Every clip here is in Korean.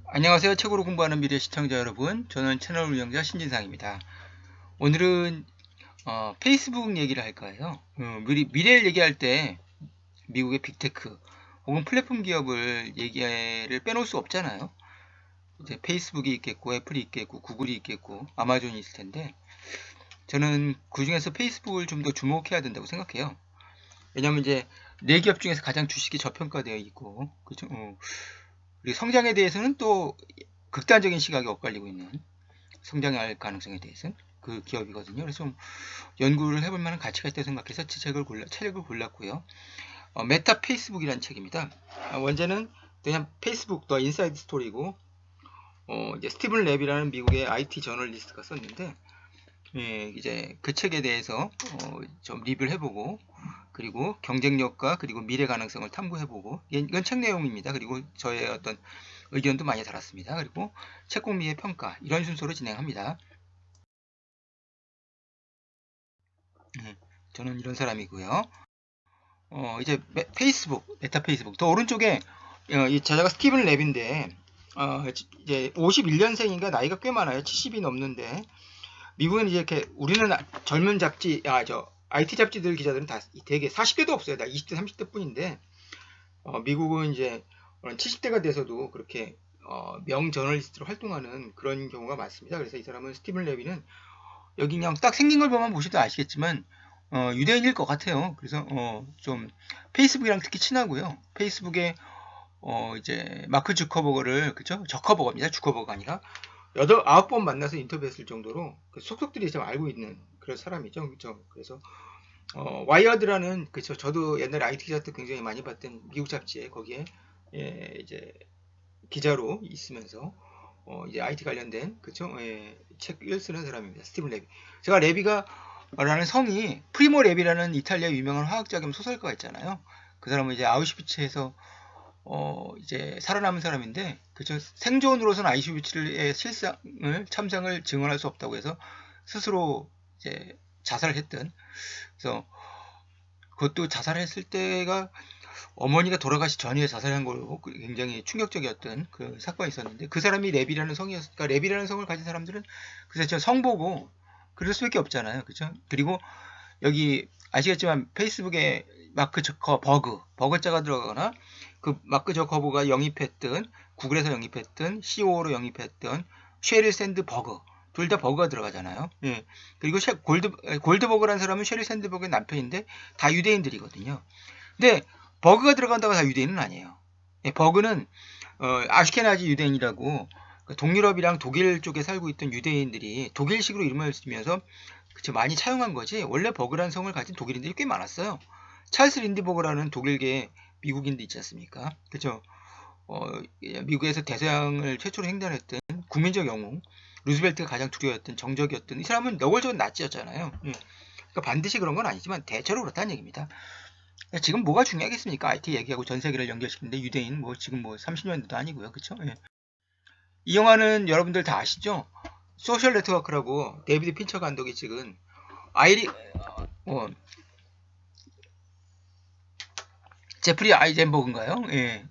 안녕하세요. 책으로 공부하는 미래 시청자 여러분. 저는 채널 운영자 신진상입니다. 오늘은 페이스북 얘기를 할 거예요. 미래를 얘기할 때 미국의 빅테크 혹은 플랫폼 기업을 얘기를 빼놓을 수 없잖아요. 이제 페이스북이 있겠고, 애플이 있겠고, 구글이 있겠고, 아마존이 있을 텐데 저는 그 중에서 페이스북을 좀 더 주목해야 된다고 생각해요. 왜냐하면 이제 네 기업 중에서 가장 주식이 저평가되어 있고, 그죠? 그리고 성장에 대해서는 또 극단적인 시각이 엇갈리고 있는 성장할 가능성에 대해서는 그 기업이거든요. 그래서 좀 연구를 해볼 만한 가치가 있다고 생각해서 책을 골랐고요. 메타 페이스북이라는 책입니다. 원제는 그냥 페이스북 더 인사이드 스토리고 이제 스티븐 랩이라는 미국의 IT 저널리스트가 썼는데 이제 그 책에 대해서 좀 리뷰를 해보고 그리고 경쟁력과 그리고 미래 가능성을 탐구해보고 이건 책 내용입니다. 그리고 저의 어떤 의견도 많이 달았습니다. 그리고 책 공미의 평가 이런 순서로 진행합니다. 저는 이런 사람이고요. 이제 페이스북, 메타 페이스북. 더 오른쪽에 이 저자가 스티븐 랩인데 이제 51년생인가 나이가 꽤 많아요. 70이 넘는데 미국은 이제 이렇게 우리는 젊은 잡지, IT 잡지들 기자들은 다 되게 40대도 없어요. 다 20대, 30대 뿐인데 미국은 이제 70대가 돼서도 그렇게 명 저널리스트로 활동하는 그런 경우가 많습니다. 그래서 이 사람은 스티븐 레비는 여기 그냥 딱 생긴 걸 보면 보시도 아시겠지만 유대인일 것 같아요. 그래서 좀 페이스북이랑 특히 친하고요. 페이스북에 이제 마크 주커버거를 그죠? 저커버거입니다. 주커버거가 아니라 여덟 아홉 번 만나서 인터뷰했을 정도로 그 속속들이 좀 알고 있는 그런 사람이죠. 그죠? 그래서 와이어드라는 그죠? 저도 옛날에 IT 기자 때 굉장히 많이 봤던 미국 잡지에 거기에 이제 기자로 있으면서 이제 IT 관련된 그죠? 책을 쓰는 사람입니다. 스티븐 레비. 제가 레비가 라는 성이 프리모 레비라는 이탈리아 유명한 화학자 겸 소설가가 있잖아요. 그 사람은 이제 아우슈비츠에서 이제 살아남은 사람인데 그죠? 생존으로서는 아우슈비츠의 참상을 증언할 수 없다고 해서 스스로 이제 자살을 했던 그래서 그것도 자살했을 때가 어머니가 돌아가시 전에 자살한 걸로 굉장히 충격적이었던 그 사건이 있었는데 그 사람이 레비라는 성이었으니까 레비라는 성을 가진 사람들은 그래서 성 보고 그럴 수밖에 없잖아요. 그죠? 그리고 여기 아시겠지만 페이스북에 마크 저커 버그자가 들어가거나 그 마크 저커버가 영입했던 구글에서 영입했던 CEO로 영입했던 쉐릴 샌드버그 둘 다 버그가 들어가잖아요. 예. 그리고 골드버그라는 사람은 쉐릴 샌드버그의 남편인데 다 유대인들이거든요. 근데 버그가 들어간다고 다 유대인은 아니에요. 예, 버그는 아슈케나지 유대인이라고 동유럽이랑 독일 쪽에 살고 있던 유대인들이 독일식으로 이름을 쓰면서 그쵸, 많이 차용한 거지. 원래 버그란 성을 가진 독일인들이 꽤 많았어요. 찰스 린드버그라는 독일계 미국인도 있지 않습니까? 그죠? 미국에서 대서양을 최초로 횡단했던 국민적 영웅, 루즈벨트가 가장 두려워했던 정적이었던 이 사람은 너골적인 나치였잖아요. 그러니까 반드시 그런 건 아니지만 대체로 그렇다는 얘기입니다. 지금 뭐가 중요하겠습니까? IT 얘기하고 전 세계를 연결시키는데 유대인 뭐 지금 뭐 30년대도 아니고요. 그쵸? 예. 이 영화는 여러분들 다 아시죠? 소셜 네트워크라고 데이비드 핀처 감독이 찍은 아이리 어, 제프리 아이젠버그인가요? 예.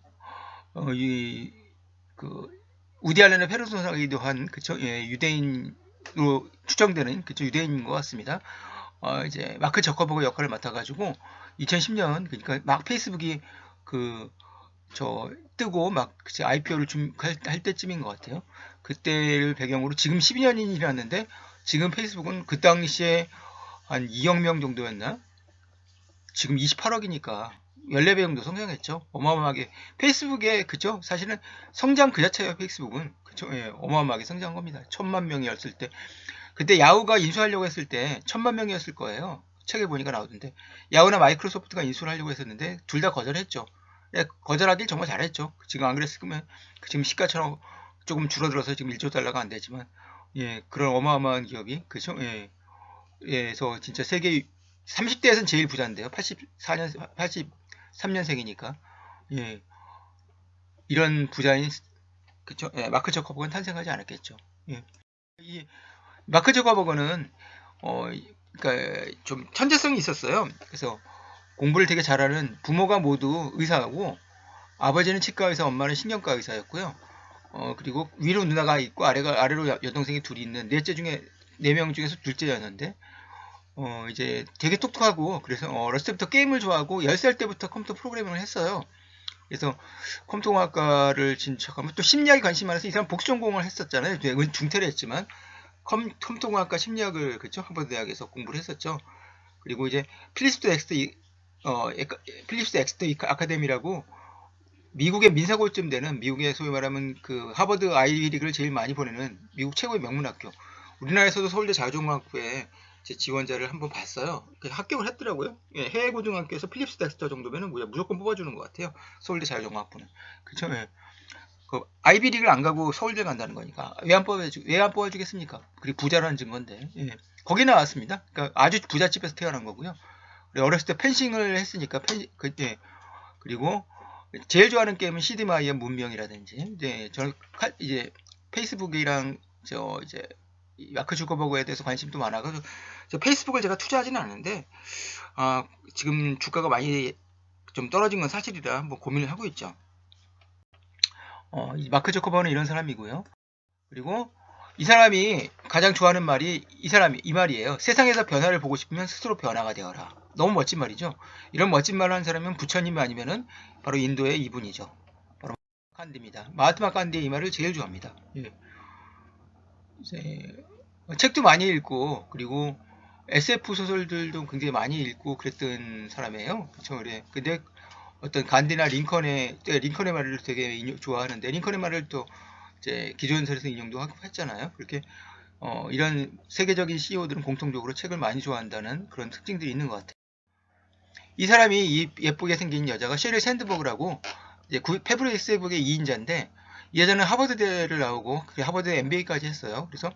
이, 그, 우디 알렌의 페르소나이기도 한, 그쵸? 예, 유대인으로 추정되는, 그쵸? 유대인인 것 같습니다. 이제, 마크 저커버그 역할을 맡아가지고, 2010년, 그러니까 막 페이스북이 그, 뜨고 막, IPO를 할 때쯤인 것 같아요. 그때를 배경으로 지금 12년이 지났는데, 지금 페이스북은 그 당시에 한 2억 명 정도였나? 지금 28억이니까 14배 정도 성장했죠. 어마어마하게. 페이스북에, 그죠? 사실은 성장 그 자체예요, 페이스북은. 그죠? 예, 어마어마하게 성장한 겁니다. 1000만 명이었을 때. 그때 야후가 인수하려고 했을 때 1000만 명이었을 거예요. 책에 보니까 나오던데. 야후나 마이크로소프트가 인수를 하려고 했었는데 둘 다 거절했죠. 예, 거절하길 정말 잘했죠. 지금 안 그랬으면 지금 시가처럼 조금 줄어들어서 지금 1조 달러가 안 되지만 예, 그런 어마어마한 기업이 그죠? 예. 예, 그래서 진짜 세계 30대에서는 제일 부자인데요. 84년, 83년생이니까. 예, 이런 부자인, 그쵸? 예, 마크 저커버그는 탄생하지 않았겠죠. 예. 이 마크 저커버그는, 어, 그러니까 좀 천재성이 있었어요. 그래서 공부를 되게 잘하는 부모가 모두 의사하고 아버지는 치과 의사, 엄마는 신경과 의사였고요. 그리고 위로 누나가 있고 아래로 여동생이 둘이 있는 넷째 중에 4명 중에서 둘째였는데 이제 되게 똑똑하고 그래서 어렸을 때부터 게임을 좋아하고 10살 때부터 컴퓨터 프로그래밍을 했어요. 그래서 컴퓨터공학과를 진척하면 또 심리학에 관심이 많아서 이 사람 복수전공을 했었잖아요. 중퇴를 했지만 컴퓨터공학과 심리학을 그쵸 하버드 대학에서 공부를 했었죠. 그리고 이제 필립스 엑스터 아카데미라고 미국의 민사고쯤 되는 미국의 소위 말하면 그 하버드 아이비리그를 제일 많이 보내는 미국 최고의 명문학교. 우리나라에서도 서울대 자유전공학부에 제 지원자를 한번 봤어요. 합격을 했더라고요. 예, 해외 고등학교에서 필립스 덱스터 정도면은 무조건 뽑아주는 것 같아요. 서울대 자유전공학부는. 그쵸? 예. 그 아이비리그를 안 가고 서울대 간다는 거니까 왜 안 뽑아주겠습니까? 그리고 부자라는 증거인데. 예. 거기 나왔습니다. 그러니까 아주 부잣집에서 태어난 거고요. 어렸을 때 펜싱을 했으니까 예. 그리고 제일 좋아하는 게임은 시드마이어 문명이라든지 저는 이제 페이스북이랑 이제 마크 주커버그에 대해서 관심도 많아가지고 페이스북을 제가 투자하지는 않는데 지금 주가가 많이 좀 떨어진 건 사실이라 한번 고민을 하고 있죠. 이 마크 주커버그는 이런 사람이고요. 그리고 이 사람이 가장 좋아하는 말이 이 말이에요. 세상에서 변화를 보고 싶으면 스스로 변화가 되어라. 너무 멋진 말이죠. 이런 멋진 말을 하는 사람은 부처님 아니면은 바로 인도의 이분이죠. 바로 칸디입니다. 마하트마 칸디의 이 말을 제일 좋아합니다. 예. 책도 많이 읽고 그리고 SF 소설들도 굉장히 많이 읽고 그랬던 사람이에요. 그쵸? 그래. 근데 어떤 간디나 링컨의 말을 되게 좋아하는데 링컨의 말을 또 이제 기조연설에서 인용도 하고 했잖아요. 그렇게 이런 세계적인 CEO들은 공통적으로 책을 많이 좋아한다는 그런 특징들이 있는 것 같아요. 이 사람이 이 예쁘게 생긴 여자가 셰릴 샌드버그라고 이제 페브리스북의 2인자인데 이 여자는 하버드대를 나오고 하버드 MBA까지 했어요. 그래서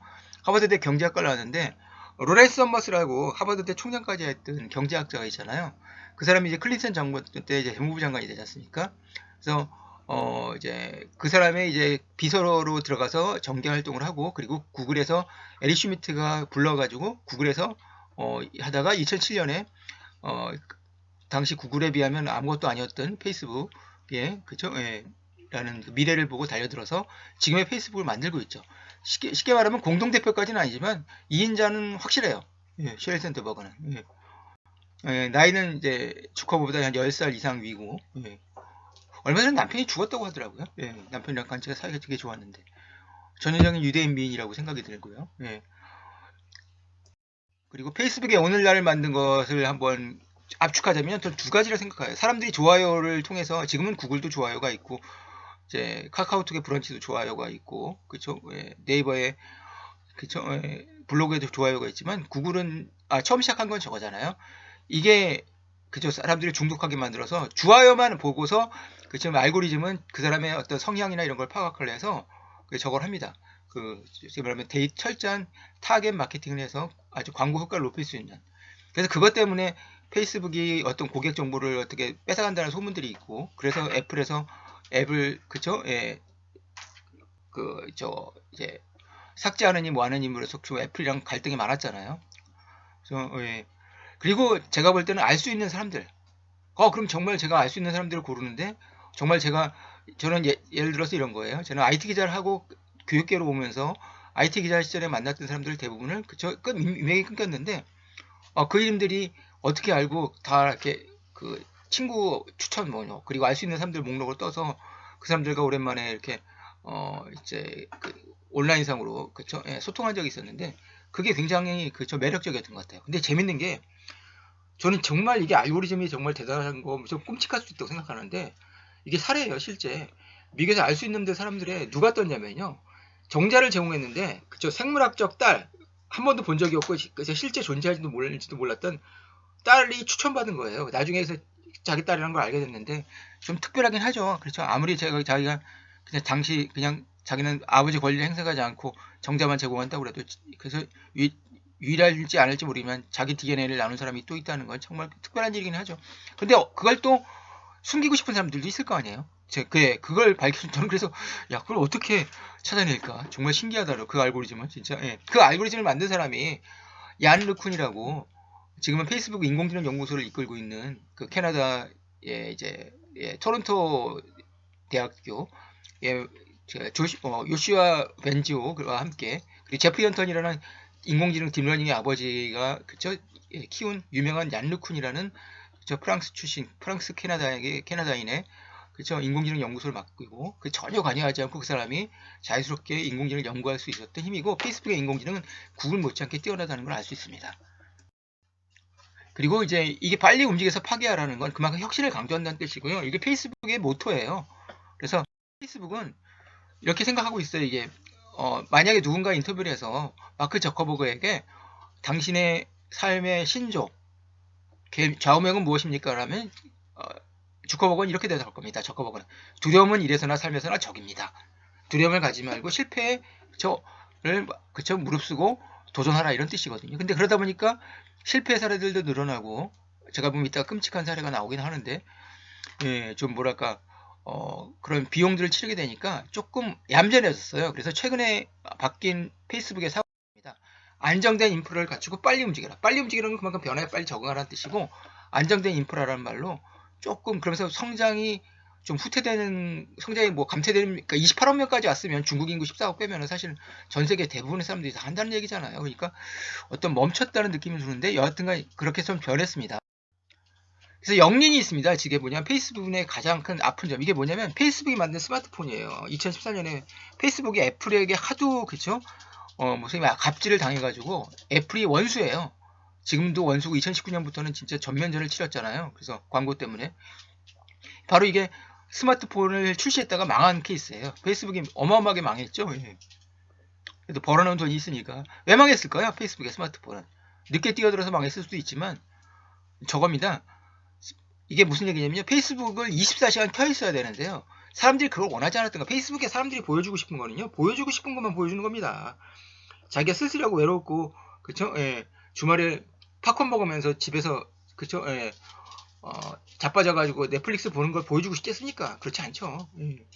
하버드대 경제학과를 나왔는데 로렌스 썸머스라고 하버드대 총장까지 했던 경제학자가 있잖아요. 그 사람이 이제 클린턴 정부 때 이제 재무부 장관이 되지 않습니까? 그래서 이제 그 사람의 이제 비서로 들어가서 정계 활동을 하고 그리고 구글에서 에리 슈미트가 불러가지고 구글에서 하다가 2007년에 당시 구글에 비하면 아무것도 아니었던 페이스북에 그쵸? 예, 라는 그 미래를 보고 달려들어서 지금의 페이스북을 만들고 있죠. 쉽게 말하면 공동대표까지는 아니지만 2인자는 확실해요. 예, 셰릴 샌드버그는. 예. 예, 나이는 이제 주커보다 한 10살 이상 위고 예. 얼마 전에 남편이 죽었다고 하더라고요. 예, 남편이랑 관계가 사이가 되게 좋았는데 전형적인 유대인 미인이라고 생각이 들고요. 예. 그리고 페이스북에 오늘날 만든 것을 한번 압축하자면 저 두 가지를 생각해요. 사람들이 좋아요를 통해서 지금은 구글도 좋아요가 있고 이제 카카오톡의 브런치도 좋아요가 있고 그쵸? 예, 네이버에 그쵸? 예, 블로그에도 좋아요가 있지만 구글은 처음 시작한 건 저거잖아요. 이게 그죠? 사람들이 중독하게 만들어서 좋아요만 보고서 그쵸? 알고리즘은 그 사람의 어떤 성향이나 이런 걸 파악을 해서 저걸 합니다. 지금 말하면 철저한 타겟 마케팅을 해서 아주 광고 효과를 높일 수 있는. 그래서 그것 때문에 페이스북이 어떤 고객 정보를 어떻게 뺏어간다는 소문들이 있고, 그래서 애플에서 앱을 그쵸? 예, 이제 삭제하느니 뭐 하느니 그래서 애플이랑 갈등이 많았잖아요. 그래서 예. 그리고 제가 볼 때는 알 수 있는 사람들. 그럼 정말 제가 알 수 있는 사람들을 고르는데 정말 저는 예를 들어서 이런 거예요. 저는 IT 기자를 하고 교육계로 오면서 IT 기자 시절에 만났던 사람들 대부분을 인맥이 끊겼는데 그 이름들이 어떻게 알고 다 이렇게 그 친구 추천 뭐냐 그리고 알 수 있는 사람들 목록을 떠서 그 사람들과 오랜만에 이렇게 이제 온라인상으로 그쵸 예, 소통한 적이 있었는데 그게 굉장히 매력적이었던 것 같아요. 근데 재밌는 게 저는 정말 이게 알고리즘이 정말 대단한 거 좀 끔찍할 수도 있다고 생각하는데 이게 사례예요 실제. 미국에서 알 수 있는 사람들의 누가 떴냐면요 정자를 제공했는데 그쵸 생물학적 딸 한 번도 본 적이 없고 실제 존재할지도 몰랐던 딸이 추천받은 거예요. 나중에서 자기 딸이라는 걸 알게 됐는데 좀 특별하긴 하죠. 그렇죠. 아무리 자기가 그냥 자기는 아버지 권리를 행사하지 않고 정자만 제공한다고 그래도 그래서 유일할지 않을지 모르지만 자기 DNA를 나눈 사람이 또 있다는 건 정말 특별한 일이긴 하죠. 근데 그걸 또 숨기고 싶은 사람들도 있을 거 아니에요. 그걸 밝혀준 저는 그래서 그걸 어떻게 찾아낼까 정말 신기하더라고요. 그 알고리즘은 진짜 예. 그 알고리즘을 만든 사람이 얀 르쿤이라고 지금은 페이스북 인공지능 연구소를 이끌고 있는 그 캐나다의 이제 토론토 대학교 요시ua 벤지오와 함께, 그리고 제프 헌턴이라는 인공지능 딥러닝의 아버지가 그쵸 키운 유명한 얀 르쿤이라는 프랑스 출신, 프랑스 캐나다인의 그쵸 인공지능 연구소를 맡고 그 전혀 관여하지 않고 그 사람이 자유스럽게 인공지능을 연구할 수 있었던 힘이고, 페이스북의 인공지능은 구글 못지않게 뛰어나다는 걸 알 수 있습니다. 그리고 이제 이게 빨리 움직여서 파괴하라는 건 그만큼 혁신을 강조한다는 뜻이고요. 이게 페이스북의 모토예요. 그래서 페이스북은 이렇게 생각하고 있어요. 이게 만약에 누군가 인터뷰를 해서 마크 저커버그에게 당신의 삶의 신조, 좌우명은 무엇입니까? 라면 주커버그는 이렇게 대답할 겁니다. 저커버그는 두려움은 이래서나 삶에서나 적입니다. 두려움을 가지 말고 실패를 무릅쓰고 도전하라, 이런 뜻이거든요. 근데 그러다 보니까 실패 사례들도 늘어나고, 제가 보면 이따 끔찍한 사례가 나오긴 하는데, 예, 좀 뭐랄까 그런 비용들을 치르게 되니까 조금 얌전해졌어요. 그래서 최근에 바뀐 페이스북의 사고입니다. 안정된 인프라를 갖추고 빨리 움직여라. 빨리 움직이는 건 그만큼 변화에 빨리 적응하라는 뜻이고, 안정된 인프라라는 말로 조금, 그러면서 성장이 좀 후퇴되는, 성장이 뭐 감퇴되는, 그러니까 28억 명까지 왔으면 중국 인구 14억 빼면은 사실 전 세계 대부분의 사람들이 다 한다는 얘기잖아요. 그러니까 어떤 멈췄다는 느낌이 드는데, 여하튼간 그렇게 좀 변했습니다. 그래서 영린이 있습니다. 이게 뭐냐면 페이스북의 가장 큰 아픈 점, 이게 뭐냐면 페이스북이 만든 스마트폰이에요. 2014년에 페이스북이 애플에게 하도 그쵸 무슨 갑질을 당해가지고, 애플이 원수예요. 지금도 원수고 2019년부터는 진짜 전면전을 치렀잖아요. 그래서 광고 때문에. 바로 이게 스마트폰을 출시했다가 망한 케이스예요. 페이스북이 어마어마하게 망했죠. 예. 그래도 벌어놓은 돈이 있으니까. 왜 망했을까요? 페이스북의 스마트폰은 늦게 뛰어들어서 망했을 수도 있지만 저겁니다. 이게 무슨 얘기냐면요, 페이스북을 24시간 켜 있어야 되는데요, 사람들이 그걸 원하지 않았던 거. 페이스북에 사람들이 보여주고 싶은 거는요, 보여주고 싶은 것만 보여주는 겁니다. 자기가 쓸쓸하고 외롭고 그쵸, 예, 주말에 팝콘 먹으면서 집에서 그쵸, 예, 자빠져가지고 넷플릭스 보는 걸 보여주고 싶겠습니까? 그렇지 않죠. 예.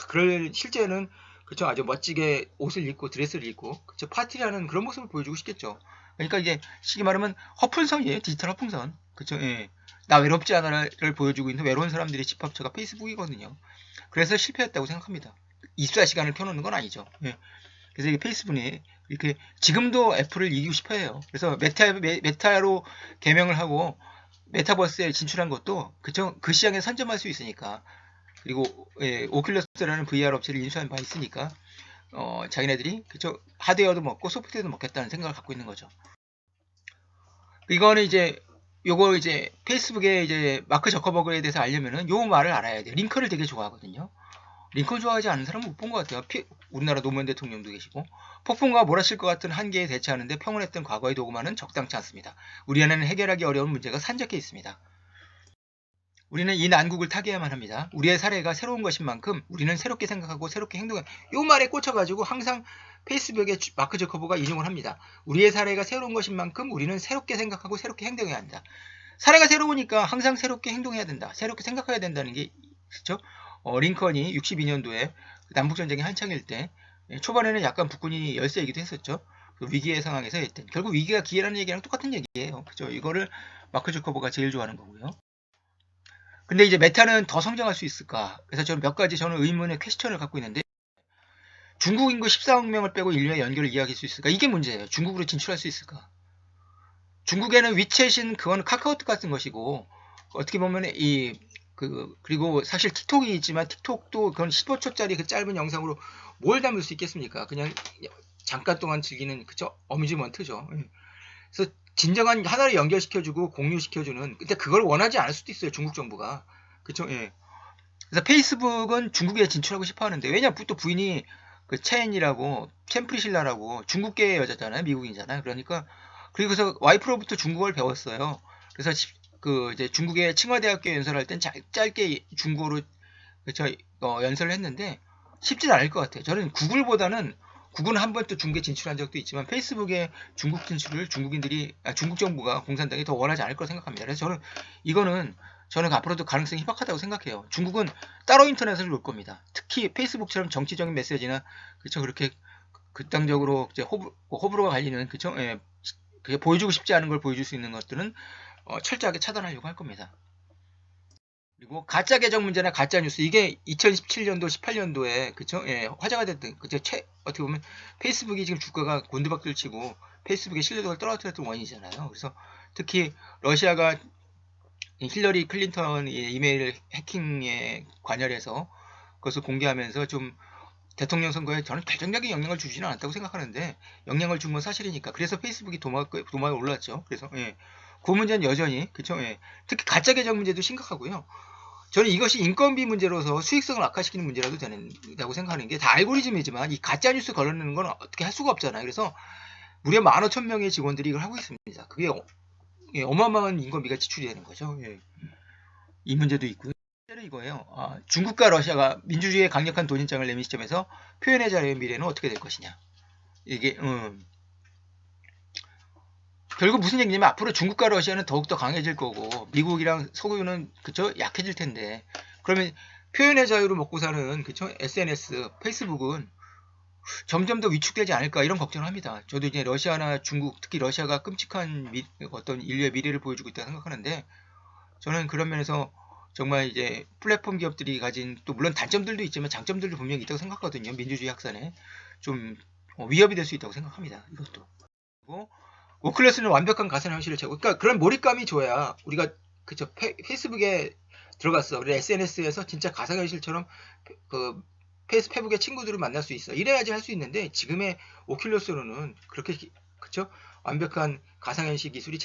그럴 실제는 그쵸, 아주 멋지게 옷을 입고 드레스를 입고 그쵸, 파티라는 그런 모습을 보여주고 싶겠죠. 그러니까 이게 쉽게 말하면 허풍선이에요. 디지털 허풍선. 그쵸, 예. 나 외롭지 않아를 보여주고 있는 외로운 사람들의 집합처가 페이스북이거든요. 그래서 실패했다고 생각합니다. 24시간을 켜놓는 건 아니죠. 예. 그래서 이 페이스북이 이렇게 지금도 애플을 이기고 싶어해요. 그래서 메타로 개명을 하고 메타버스에 진출한 것도 그쵸, 그 시장에 선점할 수 있으니까, 그리고 예, 오큘러스라는 VR 업체를 인수한 바 있으니까 자기네들이 그쵸, 하드웨어도 먹고 소프트웨어도 먹겠다는 생각을 갖고 있는 거죠. 이거는 이제 요거 이제 페이스북에 이제 마크 저커버그에 대해서 알려면은 요 말을 알아야 돼요. 링컨을 되게 좋아하거든요. 링컨 좋아하지 않는 사람은 못 본 것 같아요. 우리나라 노무현 대통령도 계시고. 폭풍과 몰아칠 것 같은 한계에 대처하는데 평온했던 과거의 도구만은 적당치 않습니다. 우리 안에는 해결하기 어려운 문제가 산적해 있습니다. 우리는 이 난국을 타개해야만 합니다. 우리의 사례가 새로운 것인 만큼 우리는 새롭게 생각하고 새롭게 행동해. 요 말에 꽂혀가지고 항상 페이스북에 마크 저커버가 인용을 합니다. 우리의 사례가 새로운 것인 만큼 우리는 새롭게 생각하고 새롭게 행동해야 한다. 사례가 새로우니까 항상 새롭게 행동해야 된다. 새롭게 생각해야 된다는 게 그렇죠? 링컨이 62년도에 남북전쟁이 한창일 때 초반에는 약간 북군이 열세이기도 했었죠. 그 위기의 상황에서 했던, 결국 위기가 기회라는 얘기랑 똑같은 얘기예요. 그죠? 이거를 마크 주커버가 제일 좋아하는 거고요. 근데 이제 메타는 더 성장할 수 있을까? 그래서 저는 몇 가지 의문의 퀘스천을 갖고 있는데, 중국 인구 14억 명을 빼고 인류의 연결을 이야기할 수 있을까? 이게 문제예요. 중국으로 진출할 수 있을까? 중국에는 위챗인 그거는 카카오톡 같은 것이고, 어떻게 보면 그리고 사실 틱톡이 있지만 틱톡도 그건 15초짜리 그 짧은 영상으로 뭘 담을 수 있겠습니까? 그냥 잠깐 동안 즐기는 그쵸? 어뮤즈먼트죠. 그래서 진정한 하나를 연결시켜주고 공유시켜주는, 근데 그걸 원하지 않을 수도 있어요. 중국 정부가. 그쵸? 예. 그래서 페이스북은 중국에 진출하고 싶어 하는데, 왜냐, 또 부인이 그 체인이라고, 챔프리실라라고 중국계 여자잖아요. 미국인이잖아요. 그러니까, 그리고서 와이프로부터 중국어를 배웠어요. 그래서 이제 중국의 칭화대학교 연설할 땐 짧게 중국어로 그쵸, 연설을 했는데 쉽진 않을 것 같아요. 저는 구글은 한 번 또 중국에 진출한 적도 있지만 페이스북에 중국 진출을 중국 정부가 공산당이 더 원하지 않을 거라 생각합니다. 그래서 저는 앞으로도 가능성이 희박하다고 생각해요. 중국은 따로 인터넷을 놓을 겁니다. 특히 페이스북처럼 정치적인 메시지나 그쵸, 그렇게 극단적으로 이제 호불호가 갈리는 그쵸, 예, 그게 보여주고 싶지 않은 걸 보여줄 수 있는 것들은 철저하게 차단하려고 할 겁니다. 그리고 가짜 계정 문제나 가짜 뉴스 이게 2017년도 18년도에 그쵸? 예, 화제가 됐던 그쵸? 어떻게 보면 페이스북이 지금 주가가 곤두박질 치고 페이스북의 신뢰도가 떨어뜨렸던 원인이잖아요. 그래서 특히 러시아가 힐러리 클린턴의 이메일 해킹에 관여해서 그것을 공개하면서 좀 대통령 선거에 저는 결정적인 영향을 주지는 않았다고 생각하는데 영향을 준 건 사실이니까 그래서 페이스북이 도마에 올랐죠. 그래서 예. 그 문제는 여전히 그쵸? 예. 특히 가짜 계정 문제도 심각하고요. 저는 이것이 인건비 문제로서 수익성을 악화시키는 문제라도 된다고 생각하는 게 다 알고리즘이지만 이 가짜 뉴스 걸러내는 건 어떻게 할 수가 없잖아요. 그래서 무려 15,000명의 직원들이 이걸 하고 있습니다. 그게 예, 어마어마한 인건비가 지출이 되는 거죠. 예. 이 문제도 있고요. 문제는 이거예요. 중국과 러시아가 민주주의의 강력한 도전장을 내민 시점에서 표현의 자유의 미래는 어떻게 될 것이냐. 이게 결국 무슨 얘기냐면 앞으로 중국과 러시아는 더욱더 강해질 거고 미국이랑 서구는 그쵸 약해질 텐데 그러면 표현의 자유로 먹고 사는 그쵸 SNS, 페이스북은 점점 더 위축되지 않을까 이런 걱정을 합니다. 저도 이제 러시아나 중국 특히 러시아가 끔찍한 어떤 인류의 미래를 보여주고 있다고 생각하는데 저는 그런 면에서 정말 이제 플랫폼 기업들이 가진 또 물론 단점들도 있지만 장점들도 분명히 있다고 생각하거든요. 민주주의 확산에 좀 위협이 될 수 있다고 생각합니다. 이것도. 그리고 오클러스는 완벽한 가상현실을 제공. 그러니까 그런 몰입감이 줘야 우리가 그쵸 페이스북에 들어갔어. 우리 SNS에서 진짜 가상현실처럼 그 페이스북의 친구들을 만날 수 있어. 이래야지 할 수 있는데 지금의 오큘러스로는 그렇게 그쵸 완벽한 가상현실 기술이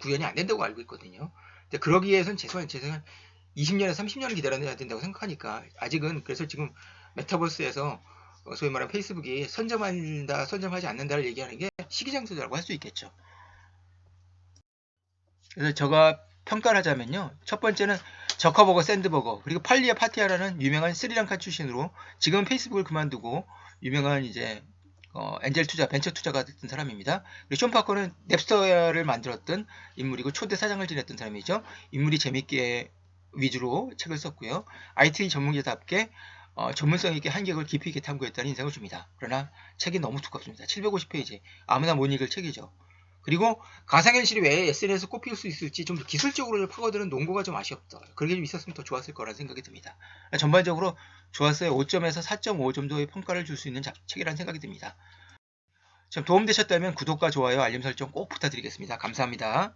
구현이 안 된다고 알고 있거든요. 근데 그러기 위해선 최소한 20년에서 30년을 기다려야 된다고 생각하니까 아직은 그래서 지금 메타버스에서 소위 말하는 페이스북이 선점한다, 선점하지 않는다를 얘기하는 게 시기장소라고 할 수 있겠죠. 그래서 제가 평가를 하자면요. 첫 번째는 저커버거 샌드버거 그리고 팔리아 파티아라는 유명한 스리랑카 출신으로 지금 페이스북을 그만두고 유명한 이제 엔젤 투자, 벤처 투자가 됐던 사람입니다. 그리고 쇼 파커는 넵스터를 만들었던 인물이고 초대 사장을 지냈던 사람이죠. 인물이 재밌게 위주로 책을 썼고요. IT 전문가답게 전문성 있게 한격을 깊이 있게 탐구했다는 인상을 줍니다. 그러나 책이 너무 두껍습니다. 750페이지. 아무나 못 읽을 책이죠. 그리고 가상현실이 왜 SNS에서 꼽힐 수 있을지 좀 기술적으로 파고드는 논거가 좀 아쉬웠다. 그게 좀 있었으면 더 좋았을 거라는 생각이 듭니다. 전반적으로 좋았어요. 5점에서 4.5 정도의 평가를 줄 수 있는 책이라는 생각이 듭니다. 좀 도움되셨다면 구독과 좋아요, 알림 설정 꼭 부탁드리겠습니다. 감사합니다.